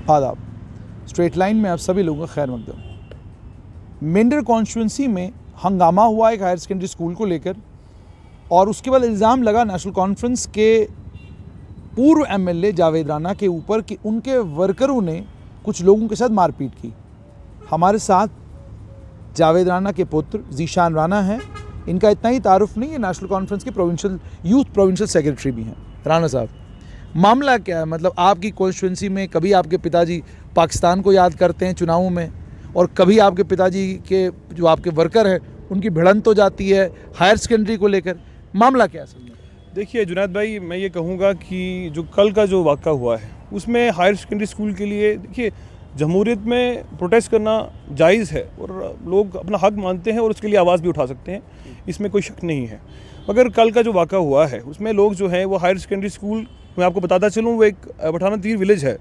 आदाब। Straight line में आप सभी लोगों का खैर मकदम। मेंढर कॉन्स्टिट्यूंसी में हंगामा हुआ एक हायर सेकेंडरी स्कूल को लेकर, और उसके बाद इल्ज़ाम लगा नेशनल कॉन्फ्रेंस के पूर्व एमएलए जावेद राना के ऊपर कि उनके वर्करों ने कुछ लोगों के साथ मारपीट की। हमारे साथ जावेद राना के पुत्र ज़ीशान राना हैं। इनका इतना ही तारुफ नहीं है, नेशनल कॉन्फ्रेंस के प्रोविंशियल सेक्रेटरी भी हैं। राना साहब, मामला क्या है? मतलब आपकी कॉन्स्टिट्यूंसी में कभी आपके पिताजी पाकिस्तान को याद करते हैं चुनावों में, और कभी आपके पिताजी के जो आपके वर्कर हैं उनकी भिड़ंत हो जाती है हायर सेकेंडरी को लेकर। मामला क्या है असल में? देखिए जुनैद भाई, मैं ये कहूँगा कि जो कल का जो वाक़ा हुआ है उसमें हायर सेकेंडरी स्कूल के लिए, देखिए जमहूरियत में प्रोटेस्ट करना जायज़ है और लोग अपना हक मानते हैं और उसके लिए आवाज़ भी उठा सकते हैं, इसमें कोई शक नहीं है। मगर कल का जो वाक़ा हुआ है उसमें लोग जो हैं वो हायर सेकेंडरी स्कूल, मैं आपको बताता चलूँ, वो एक पठाना तीर विलेज है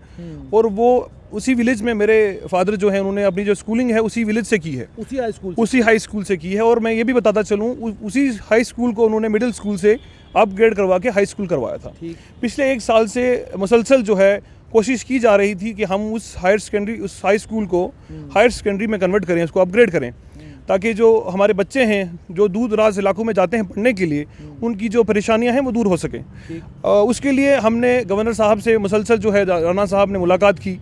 और वो उसी विलेज में मेरे फादर जो हैं उन्होंने अपनी जो स्कूलिंग है उसी विलेज से की है, उसी हाई स्कूल से की है। और मैं ये भी बताता चलूँ उसी हाई स्कूल को उन्होंने मिडिल स्कूल से अपग्रेड करवा के हाई स्कूल करवाया था। पिछले एक साल से मुसलसल जो है कोशिश की जा रही थी कि हम उस हाई स्कूल को हायर सेकेंडरी में कन्वर्ट करें, उसको अपग्रेड करें, ताकि जो हमारे बच्चे हैं जो दूर दराज इलाकों में जाते हैं पढ़ने के लिए, उनकी जो परेशानियां हैं वो दूर हो सकें। उसके लिए हमने गवर्नर साहब से मुसलसल जो है राना साहब ने मुलाकात की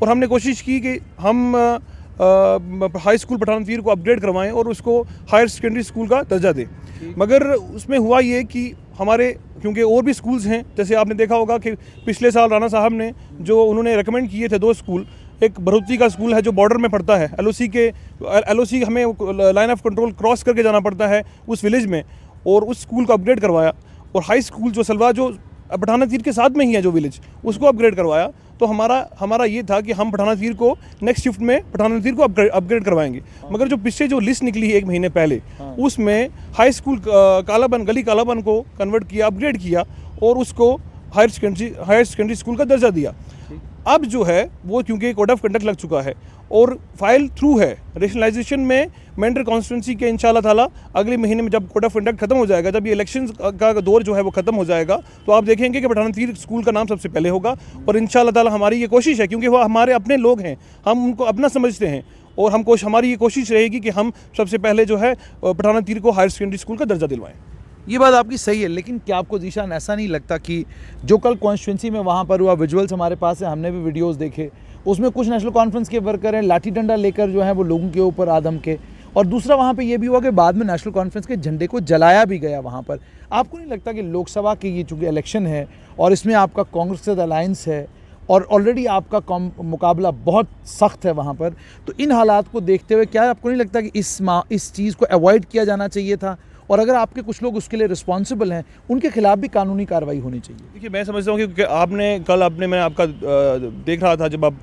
और हमने कोशिश की कि हम हाई स्कूल पठाना तीर को अपग्रेड करवाएं और उसको हायर सेकेंडरी स्कूल का दर्जा दें। मगर उसमें हुआ ये कि हमारे, क्योंकि और भी स्कूल्स हैं, जैसे आपने देखा होगा कि पिछले साल राना साहब ने जो उन्होंने रेकमेंड किए थे 2 स्कूल, एक भरूती का स्कूल है जो बॉर्डर में पड़ता है, एलओसी हमें लाइन ऑफ कंट्रोल क्रॉस करके जाना पड़ता है उस विलेज में, और उस स्कूल को अपग्रेड करवाया। और हाई स्कूल जो सलवा जो पठाना तीर के साथ में ही है जो विलेज, उसको अपग्रेड करवाया। तो हमारा ये था कि हम पठाना तीर को नेक्स्ट शिफ्ट में पठाना तीर को अपग्रेड करवाएंगे। मगर जो पिछले जो लिस्ट निकली है 1 महीने पहले, उसमें हाई स्कूल गली कालाबन को कन्वर्ट किया, अपग्रेड किया और उसको हायर सेकेंडरी स्कूल का दर्जा दिया। अब जो है वो क्योंकि कोड ऑफ कंडक्ट लग चुका है और फाइल थ्रू है रेशनलाइजेशन में मेंढर कॉन्स्टिट्यूंसी के इंशाल्लाह ताला अगले महीने में जब कोड ऑफ कंडक्ट खत्म हो जाएगा, जब ये इलेक्शन का दौर जो है वो खत्म हो जाएगा, तो आप देखेंगे कि पठाना तीर स्कूल का नाम सबसे पहले होगा। और इंशाल्लाह ताला हमारी ये कोशिश है, क्योंकि वो हमारे अपने लोग हैं, हम उनको अपना समझते हैं, और हमारी ये कोशिश रहेगी कि हम सबसे पहले जो है पठाना तीर को हायर सेकेंडरी स्कूल का दर्जा दिलवाएँ। ये बात आपकी सही है, लेकिन क्या आपको ज़ीशान ऐसा नहीं लगता कि जो कल कॉन्स्टिट्यूंसी में वहाँ पर हुआ, विजुअल्स हमारे पास है, हमने भी वीडियोस देखे, उसमें कुछ नेशनल कॉन्फ्रेंस के वर्कर हैं लाठी डंडा लेकर जो है वो लोगों के ऊपर आदम के, और दूसरा वहाँ पे ये भी हुआ कि बाद में नेशनल कॉन्फ्रेंस के झंडे को जलाया भी गया वहाँ पर। आपको नहीं लगता कि लोकसभा की ये चूँकि इलेक्शन है और इसमें आपका कांग्रेस के साथ अलायंस है और ऑलरेडी आपका मुकाबला बहुत सख्त है वहाँ पर, तो इन हालात को देखते हुए क्या आपको नहीं लगता कि इस चीज़ को अवॉइड किया जाना चाहिए था? और अगर आपके कुछ लोग उसके लिए रिस्पॉन्सिबल हैं, उनके खिलाफ भी कानूनी कार्रवाई होनी चाहिए। देखिए, मैं समझता हूँ कि मैं आपका देख रहा था जब आप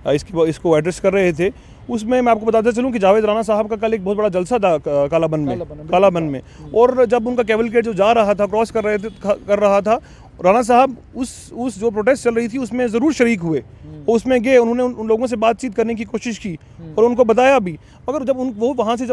इसको एड्रेस कर रहे थे, उसमें मैं आपको बताता चलूँ कि जावेद राना साहब का कल एक बहुत बड़ा जलसा था कालाबन में, और जब उनका कैवलकेट जो जा रहा था, क्रॉस कर रहा था, राना साहब उस जो प्रोटेस्ट चल रही थी उसमें ज़रूर शरीक हुए, उसमें गए, उन्होंने उन लोगों से बातचीत करने की कोशिश की और उनको बताया भी। मगर जब वो वहाँ से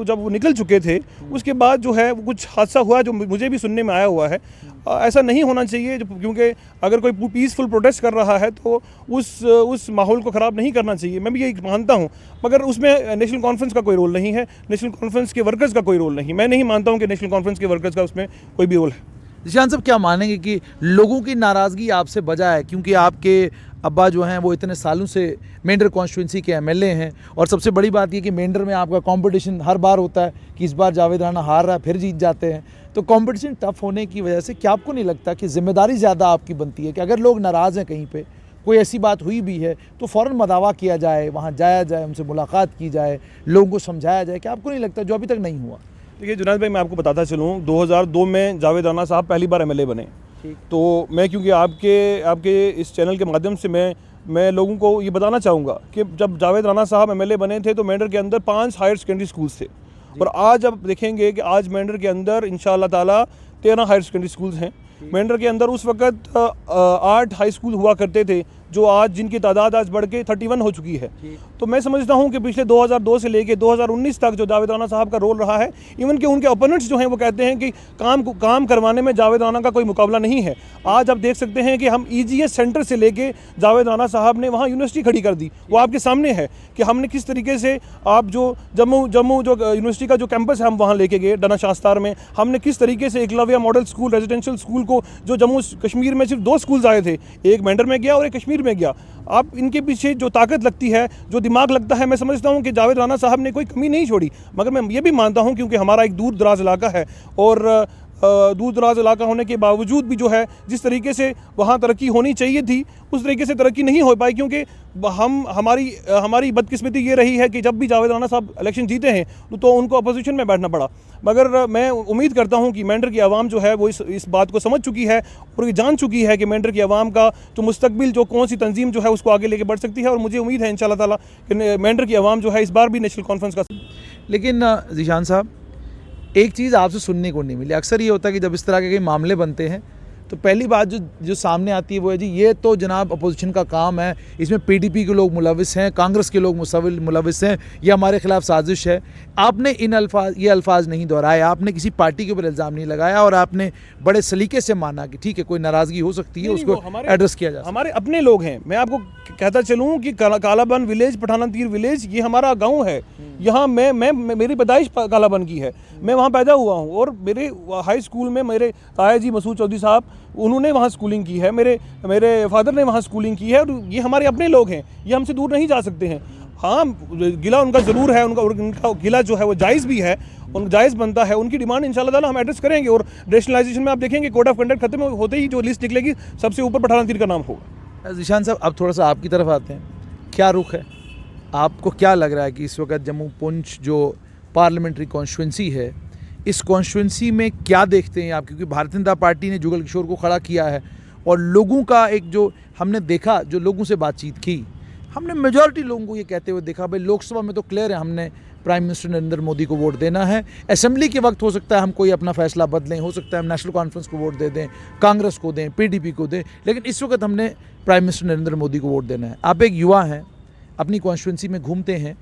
जब वो निकल चुके थे, उसके बाद जो है वो कुछ हादसा हुआ जो मुझे भी सुनने में आया हुआ है। ऐसा नहीं होना चाहिए, क्योंकि अगर कोई पीसफुल प्रोटेस्ट कर रहा है तो उस माहौल को ख़राब नहीं करना चाहिए, मैं भी यही मानता हूँ। मगर उसमें नेशनल कॉन्फ्रेंस का कोई रोल नहीं है, नेशनल कॉन्फ्रेंस के वर्कर्स का कोई रोल नहीं। मैं नहीं मानता हूँ कि नेशनल कॉन्फ्रेंस के वर्कर्स का उसमें कोई भी रोल है। ज़ीशान साहब, क्या मानेंगे कि लोगों की नाराज़गी आपसे वजह है, क्योंकि आपके अब्बा जो हैं वो इतने सालों से मेंढर कॉन्स्टिट्यूंसी के एमएलए हैं, और सबसे बड़ी बात ये कि मेंढर में आपका कंपटीशन हर बार होता है कि इस बार जावेद राना हार रहा है फिर जीत जाते हैं, तो कंपटीशन टफ होने की वजह से क्या आपको नहीं लगता कि जिम्मेदारी ज़्यादा आपकी बनती है कि अगर लोग नाराज़ हैं, कहीं पे कोई ऐसी बात हुई भी है तो फ़ौरन मदावा किया जाए, वहाँ जाया जाए, उनसे मुलाकात की जाए, लोगों को समझाया जाए? क्या आपको नहीं लगता जो अभी तक नहीं हुआ? देखिए जुनैद भाई, मैं आपको बताता चलूँ, 2002 में जावेद राना साहब पहली बार एमएलए बने, तो मैं क्योंकि आपके इस चैनल के माध्यम से मैं लोगों को ये बताना चाहूँगा कि जब जावेद राना साहब एमएलए बने थे तो मेंढर के अंदर 5 हायर सेकेंडरी स्कूल्स थे, और आज आप देखेंगे कि आज मेंढर के अंदर इंशाल्लाह ताला 13 हायर सेकेंडरी स्कूल्स हैं। मेंढर के अंदर उस वक्त 8 हाई स्कूल हुआ करते थे जो आज जिनकी तादाद आज बढ़ के 31 हो चुकी है। तो मैं समझता हूं कि पिछले 2002 से लेके 2019 तक जो जावेद राना साहब का रोल रहा है, इवन कि उनके ओपोनेंट्स जो हैं वो कहते हैं कि काम करवाने में जावेद राना का कोई मुकाबला नहीं है। आज आप देख सकते हैं कि हम EGS सेंटर से लेके जावेद राना साहब ने वहाँ यूनिवर्सिटी खड़ी कर दी। वो आपके सामने है कि हमने किस तरीके से आप जो जम्मू जो यूनिवर्सिटी का जो कैंपस है हम वहाँ लेके गए डना शास्तार में। हमने किस तरीके से Eklavya model school residential school को, जो जम्मू कश्मीर में सिर्फ 2 स्कूल्स आए थे, एक मेंढर में गया और एक कश्मीर में गया। आप इनके पीछे जो ताकत लगती है, जो दिमाग लगता है, मैं समझता हूँ कि जावेद राना साहब ने कोई कमी नहीं छोड़ी। मगर मैं ये भी मानता हूँ क्योंकि हमारा एक दूर दराज इलाका है और दूर दराज इलाका होने के बावजूद भी जो है जिस तरीके से वहाँ तरक्की होनी चाहिए थी उस तरीके से तरक्की नहीं हो पाई, क्योंकि हमारी बदकिस्मती ये रही है कि जब भी जावेद राना साहब इलेक्शन जीते हैं तो उनको अपोजिशन में बैठना पड़ा। मगर मैं उम्मीद करता हूँ कि मेंढर की आवाम जो है वो इस बात को समझ चुकी है और ये जान चुकी है कि मेंढर की आवाम का जो मुस्तकबिल जो कौन सी तंजीम जो है उसको आगे लेके बढ़ सकती है। और मुझे उम्मीद है इंशाल्लाह ताला कि मेंढर की आवाम जो है इस बार भी नेशनल कॉन्फ्रेंस का। लेकिन ज़ीशान साहब, एक चीज़ आपसे सुनने को नहीं मिली। अक्सर ये होता है कि जब इस तरह के मामले बनते हैं तो पहली बात जो सामने आती है वो है जी ये तो जनाब अपोजिशन का काम है, इसमें PDP के लोग मुलविस हैं, कांग्रेस के लोग मुलविस हैं, ये हमारे खिलाफ साजिश है। आपने ये अल्फाज नहीं दोहराए, आपने किसी पार्टी के ऊपर इल्ज़ाम नहीं लगाया और आपने बड़े सलीके से माना कि ठीक है कोई नाराज़गी हो सकती है, उसको एड्रेस किया जाए। हमारे अपने लोग हैं। मैं आपको कहता चलूँ कि कालाबन विलेज, पठाना तीर विलेज, ये हमारा गाँव है। यहाँ मेरी पैदाइश कालाबन की है, मैं वहाँ पैदा हुआ हूँ और मेरे हाई स्कूल में मेरे ताया जी मसूद चौधरी साहब उन्होंने वहाँ स्कूलिंग की है, मेरे फादर ने वहाँ स्कूलिंग की है और ये हमारे अपने लोग हैं, ये हमसे दूर नहीं जा सकते हैं। हाँ, गिला उनका ज़रूर है, उनका गिला जो है वो जायज़ भी है, उनका जायज़ बनता है। उनकी डिमांड इंशाल्लाह ताला हम एड्रेस करेंगे और रेशनलाइजेशन में आप देखेंगे कोड ऑफ कंडक्ट खत्म होते ही जो लिस्ट निकलेगी सबसे ऊपर पठाना तीर का नाम होगा। ज़ीशान साहब, अब थोड़ा सा आपकी तरफ आते हैं, क्या रुख है? आपको क्या लग रहा है कि इस वक्त जम्मू पुंछ जो पार्लियामेंट्री कॉन्स्टिट्यूंसी है, इस कॉन्स्टिट्यूंसी में क्या देखते हैं आप? क्योंकि भारतीय जनता पार्टी ने जुगल किशोर को खड़ा किया है और लोगों का एक जो हमने देखा, जो लोगों से बातचीत की, हमने मेजॉरिटी लोगों को ये कहते हुए देखा भाई लोकसभा में तो क्लियर है हमने प्राइम मिनिस्टर नरेंद्र मोदी को वोट देना है, असेंबली के वक्त हो सकता है हम कोई अपना फैसला बदलें, हो सकता है हम नेशनल कॉन्फ्रेंस को वोट दे दें, कांग्रेस को दें, PDP को दें, लेकिन इस वक्त हमने प्राइम मिनिस्टर नरेंद्र मोदी को वोट देना है। आप एक युवा हैं, अपनी कॉन्स्टिट्यूंसी में घूमते हैं,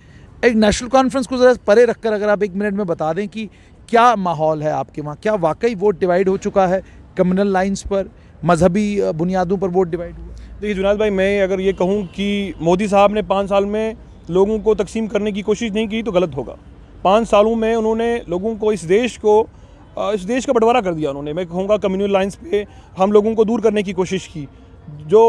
एक नेशनल कॉन्फ्रेंस को ज़रा परे रखकर अगर आप 1 मिनट में बता दें कि क्या माहौल है आपके वहाँ? क्या वाकई वोट डिवाइड हो चुका है? कम्युनल लाइंस पर, मजहबी बुनियादों पर वोट डिवाइड हुआ? देखिए जुनाद भाई, मैं अगर ये कहूँ कि मोदी साहब ने 5 साल में लोगों को तकसीम करने की कोशिश नहीं की तो गलत होगा। 5 सालों में उन्होंने लोगों को इस देश का बंटवारा कर दिया। उन्होंने, मैं कहूँगा, कम्युनल लाइंस पे हम लोगों को दूर करने की कोशिश की।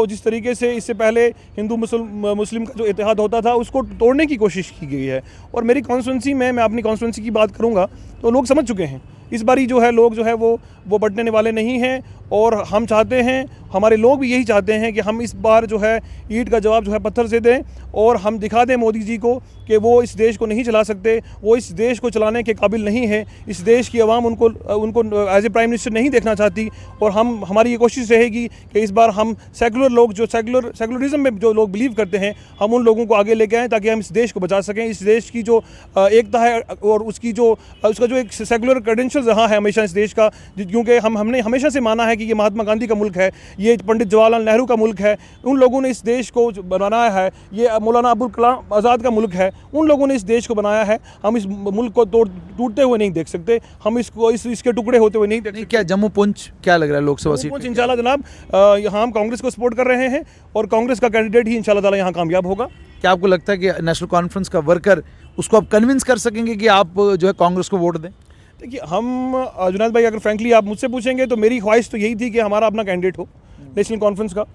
जिस तरीके से इससे पहले हिंदू मुस्लिम का जो इतिहाद होता था उसको तोड़ने की कोशिश की गई है। और मेरी कॉन्स्टिट्यूंसी में, मैं अपनी कॉन्स्टिट्यूंसी की बात करूंगा तो लोग समझ चुके हैं इस बारी जो है लोग जो है वो बंटने वाले नहीं हैं। और हम चाहते हैं, हमारे लोग भी यही चाहते हैं कि हम इस बार जो है ईंट का जवाब जो है पत्थर से दें और हम दिखा दें मोदी जी को कि वो इस देश को नहीं चला सकते, वो इस देश को चलाने के काबिल नहीं है। इस देश की आवाम उनको एज ए प्राइम मिनिस्टर नहीं देखना चाहती। और हमारी ये कोशिश रहेगी कि इस बार हम सेकुलर लोग, जो सेकुलरिज्म में जो लोग बिलीव करते हैं, हम उन लोगों को आगे लेके आएँ ताकि हम इस देश को बचा सकें। इस देश की जो एकता है और उसका जो एक सेकुलर क्रेडेंशियल रहा है हमेशा इस देश का, क्योंकि हमने हमेशा से माना है कि ये महात्मा गांधी का मुल्क है, ये पंडित जवाहरलाल नेहरू का मुल्क है, उन लोगों ने इस देश को बनाया है, ये मौलाना अबुल कलाम आज़ाद का मुल्क है, उन लोगों ने इस देश को बनाया है। हम इस मुल्क को टूटते हुए नहीं देख सकते, हम इसके टुकड़े होते हुए नहीं देख सकते। क्या जम्मू पुंछ क्या लग रहा है लोकसभा सीट? पुंछ इंशाल्लाह जनाब, यहाँ हम कांग्रेस को सपोर्ट कर रहे हैं और कांग्रेस का कैंडिडेट ही इंशाल्लाह ताला यहाँ कामयाब होगा। क्या आपको लगता है कि नेशनल कॉन्फ्रेंस का वर्कर उसको आप कन्विंस कर सकेंगे कि आप जो है कांग्रेस को वोट दें? देखिए, हम जुनाद भाई, अगर फ्रैंकली आप मुझसे पूछेंगे तो मेरी ख्वाहिश तो यही थी कि हमारा अपना कैंडिडेट हो नेशनल कॉन्फ्रेंस का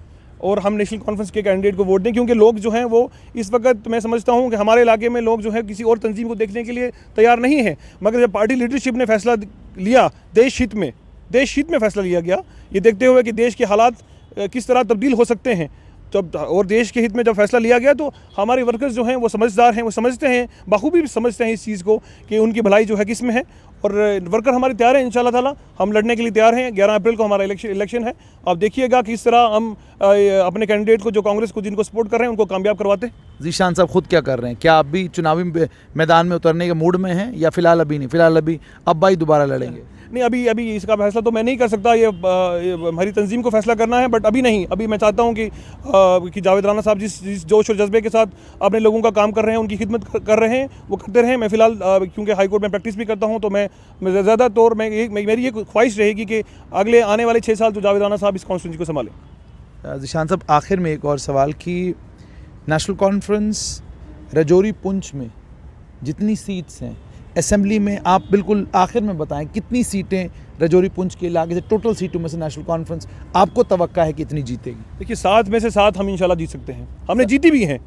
और हम नेशनल कॉन्फ्रेंस के कैंडिडेट को वोट दें, क्योंकि लोग जो हैं वो इस वक्त, मैं समझता हूं कि हमारे इलाके में लोग जो है किसी और तंजीम को देखने के लिए तैयार नहीं है। मगर जब पार्टी लीडरशिप ने फैसला लिया देश हित में फैसला लिया गया, ये देखते हुए कि देश के हालात किस तरह तब्दील हो सकते हैं, जब और देश के हित में जब फैसला लिया गया तो हमारे वर्कर्स जो हैं वो समझदार हैं, वो समझते हैं, बखूबी समझते हैं इस चीज़ को कि उनकी भलाई जो है किस में है। और वर्कर हमारे तैयार हैं, इंशाल्लाह ताला हम लड़ने के लिए तैयार हैं। 11 अप्रैल को हमारा इलेक्शन है। आप देखिएगा कि इस तरह हम अपने कैंडिडेट को, जो कांग्रेस को जिनको सपोर्ट कर रहे हैं, उनको कामयाब करवाते हैं। ज़ीशान साहब खुद क्या कर रहे हैं? क्या आप भी चुनावी मैदान में उतरने के मूड में हैं या फिलहाल अभी नहीं? फिलहाल अभी अब भाई दोबारा लड़ेंगे? नहीं, अभी इसका फैसला तो मैं नहीं कर सकता, ये हमारी तंजीम को फैसला करना है, बट अभी नहीं। अभी मैं चाहता हूँ कि जावेद राना साहब जिस जोश और जज्बे के साथ अपने लोगों का काम कर रहे हैं, उनकी खिदमत कर रहे हैं, वो करते रहें। मैं फ़िलहाल क्योंकि हाई कोर्ट में प्रैक्टिस भी करता हूँ, तो मैं ज़्यादा तौर मेरी ये ख्वाहिश रहेगी कि अगले आने वाले 6 साल तो जावेद राना साहब इस कॉन्स्टिट्यूंसी को संभालें। ज़ीशान साहब, आखिर में एक और सवाल कि नेशनल कॉन्फ्रेंस रजौरी पुंछ में जितनी सीट्स हैं असेंबली में, आप बिल्कुल आखिर में बताएं कितनी सीटें रजौरी पुंछ के इलाके से टोटल सीटों में से नेशनल कॉन्फ्रेंस आपको तवक्का है कि इतनी जीतेगी? देखिए, 7 में से 7 हम इंशाल्लाह जीत सकते हैं। हमने जीती भी हैं,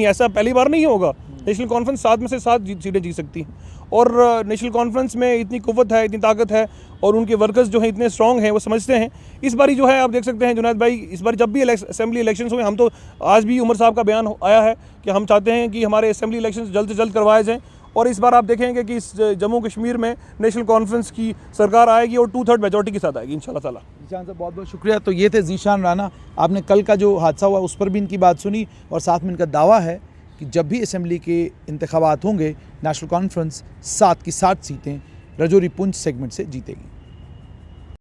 ऐसा पहली बार नहीं होगा। नेशनल कॉन्फ्रेंस 7 में से 7 सीटें जीत सकती हैं, और नेशनल कॉन्फ्रेंस में इतनी कुव्वत है, इतनी ताकत है, और उनके वर्कर्स जो हैं इतने स्ट्रॉन्ग हैं, वो समझते हैं। इस बारी जो है आप देख सकते हैं जुनैद भाई, इस बार जब भी असेंबली इलेक्शंस हुए, हम तो आज भी उमर साहब का बयान आया है कि हम चाहते हैं कि हमारे असेंबली इलेक्शंस जल्द से जल्द करवाए जाएँ, और इस बार आप देखेंगे कि इस जम्मू कश्मीर में नेशनल कॉन्फ्रेंस की सरकार आएगी और 2/3 मेजॉरिटी के साथ आएगी इंशाल्लाह ताला। ज़ीशान साहब, बहुत बहुत शुक्रिया। तो ये थे ज़ीशान राना। आपने कल का जो हादसा हुआ उस पर भी इनकी बात सुनी, और साथ में इनका दावा है कि जब भी असेंबली के इंतखाबात होंगे, नेशनल कॉन्फ्रेंस 7 की 7 सीटें रजौरी पुंछ सेगमेंट से जीतेगी।